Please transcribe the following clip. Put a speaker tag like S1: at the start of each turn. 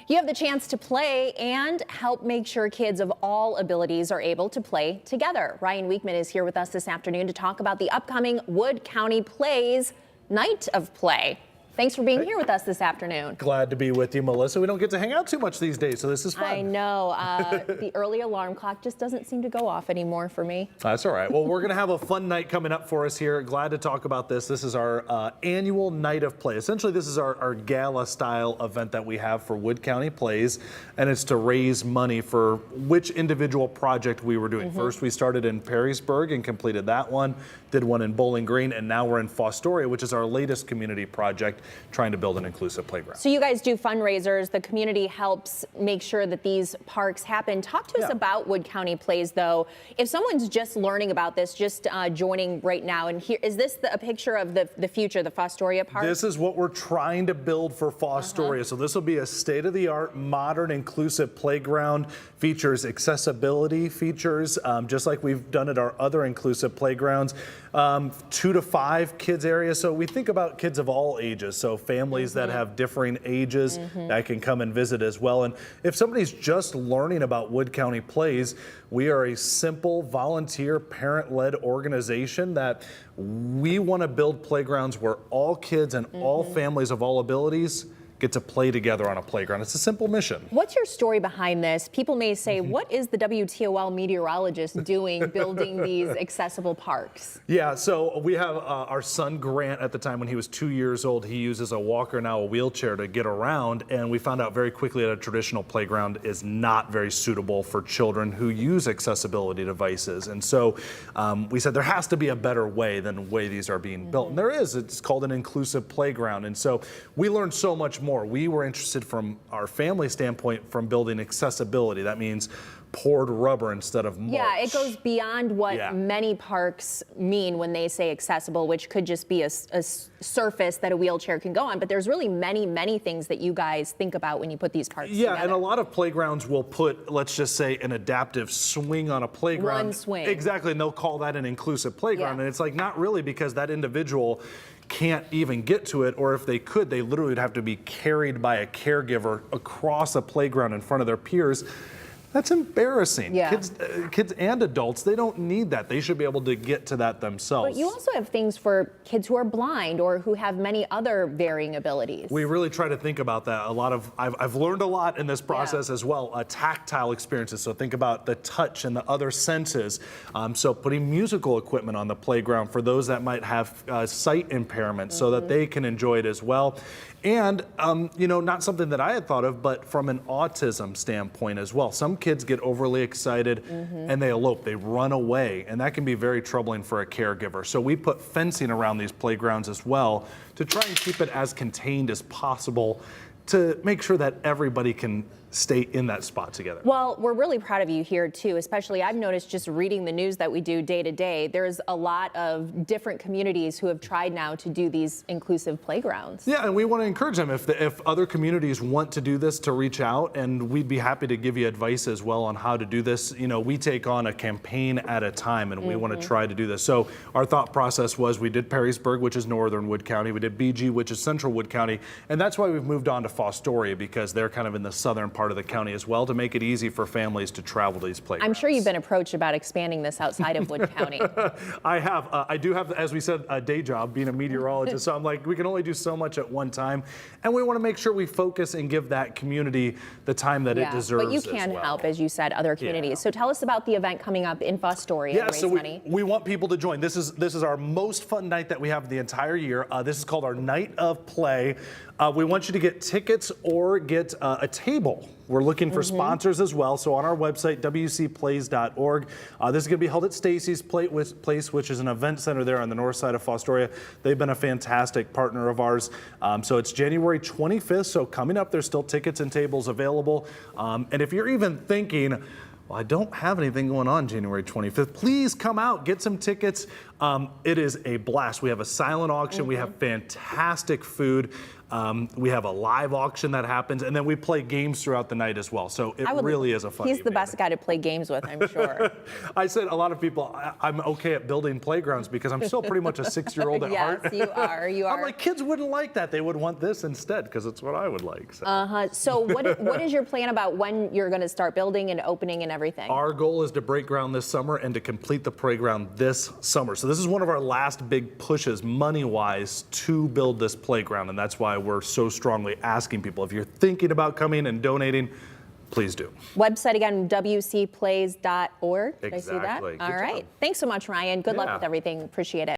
S1: You have the chance to play and help make sure kids of all abilities are able to play together. Ryan Wichman is here with us this afternoon to talk about the upcoming Wood County Plays Night of Play. Thanks for being here with us this afternoon.
S2: Glad to be with you, Melissa. We don't get to hang out too much these days, so this is fun.
S1: I know. The early alarm clock just doesn't seem to go off anymore for me.
S2: That's all right. Well, we're going to have a fun night coming up for us here. Glad to talk about this. This is our annual Night of Play. Essentially, this is our gala-style event that we have for Wood County Plays, and it's to raise money for which individual project we were doing. First, we started in Perrysburg and completed that one, did one in Bowling Green, and now we're in Fostoria, which is our latest community project, trying to build an inclusive playground.
S1: So you guys do fundraisers. The community helps make sure that these parks happen. Talk to us about Wood County Plays, though. If someone's just learning about this, just joining right now, and here is this a picture of the future, the Fostoria Park?
S2: This is what we're trying to build for Fostoria. So this will be a state-of-the-art, modern, inclusive playground. Features accessibility features, just like we've done at our other inclusive playgrounds. 2 to 5 kids area. So we think about kids of all ages. So families that have differing ages that can come and visit as well. And if somebody's just learning about Wood County Plays, we are a simple volunteer parent-led organization that we want to build playgrounds where all kids and all families of all abilities get to play together on a playground. It's a simple mission.
S1: What's your story behind this? People may say, what is the WTOL meteorologist doing building these accessible parks?
S2: Yeah, so we have our son Grant. At the time when he was 2 years old, he uses a walker, now a wheelchair, to get around, and we found out very quickly that a traditional playground is not very suitable for children who use accessibility devices. And so we said there has to be a better way than the way these are being built. And there is. It's called an inclusive playground. And so we learned so much more. We were interested from our family standpoint from building accessibility. That means poured rubber instead of mulch.
S1: Yeah, it goes beyond what many parks mean when they say accessible, which could just be a surface that a wheelchair can go on. But there's really many things that you guys think about when you put these parks together.
S2: And a lot of playgrounds will put, let's just say, an adaptive swing on a playground.
S1: One swing.
S2: Exactly, and they'll call that an inclusive playground. And it's like, not really, because that individual can't even get to it, or if they could, they literally would have to be carried by a caregiver across a playground in front of their peers. That's embarrassing. Kids and adults, they don't need that. They should be able to get to that themselves.
S1: But you also have things for kids who are blind or who have many other varying abilities.
S2: We really try to think about that. I've learned a lot in this process as well. Tactile experiences. So think about the touch and the other senses. So putting musical equipment on the playground for those that might have sight impairment so that they can enjoy it as well. And, you know, not something that I had thought of, but from an autism standpoint as well. Some kids get overly excited and they elope, they run away, and that can be very troubling for a caregiver. So we put fencing around these playgrounds as well to try and keep it as contained as possible to make sure that everybody can stay in that spot together.
S1: Well, we're really proud of you here too, especially I've noticed just reading the news that we do day to day, there's a lot of different communities who have tried now to do these inclusive playgrounds.
S2: Yeah, and we want to encourage them. If other communities want to do this, to reach out, and we'd be happy to give you advice as well on how to do this. You know, we take on a campaign at a time, and we want to try to do this. So our thought process was we did Perrysburg, which is northern Wood County. We did BG, which is central Wood County, and that's why we've moved on to Fostoria, because they're kind of in the southern part of the county as well, to make it easy for families to travel to these playgrounds.
S1: I'm sure you've been approached about expanding this outside of Wood County.
S2: I have. I do have, as we said, a day job being a meteorologist, so I'm like, we can only do so much at one time, and we want to make sure we focus and give that community the time that it deserves.
S1: But you can help, as you said, other communities. So tell us about the event coming up in Fostoria.
S2: Yeah, so we want people to join. This is our most fun night that we have the entire year. This is called our Night of Play. We want you to get tickets or get a table. We're looking for sponsors as well. So on our website, wcplays.org. This is going to be held at Stacy's Place, which is an event center there on the north side of Fostoria. They've been a fantastic partner of ours. So it's January 25th. So coming up, there's still tickets and tables available. And if you're even thinking, well, I don't have anything going on January 25th, please come out, get some tickets. It is a blast. We have a silent auction. We have fantastic food. We have a live auction that happens, and then we play games throughout the night as well. So it really is a fun
S1: He's the
S2: evening.
S1: best guy to play games with, I'm sure.
S2: I said a lot of people, I'm okay at building playgrounds because I'm still pretty much a 6-year-old at heart.
S1: Yes, you are. You are.
S2: I'm like, kids wouldn't like that. They would want this instead because it's what I would like. So.
S1: So what is your plan about when you're going to start building and opening and everything?
S2: Our goal is to break ground this summer and to complete the playground this summer. So this is one of our last big pushes money-wise to build this playground, and that's why we're so strongly asking people, if you're thinking about coming and donating, please do.
S1: Website again, wcplays.org. Did I see that?
S2: Exactly.
S1: All
S2: Good
S1: right.
S2: job.
S1: Thanks so much, Ryan. Good luck
S2: Yeah.
S1: with everything. Appreciate it.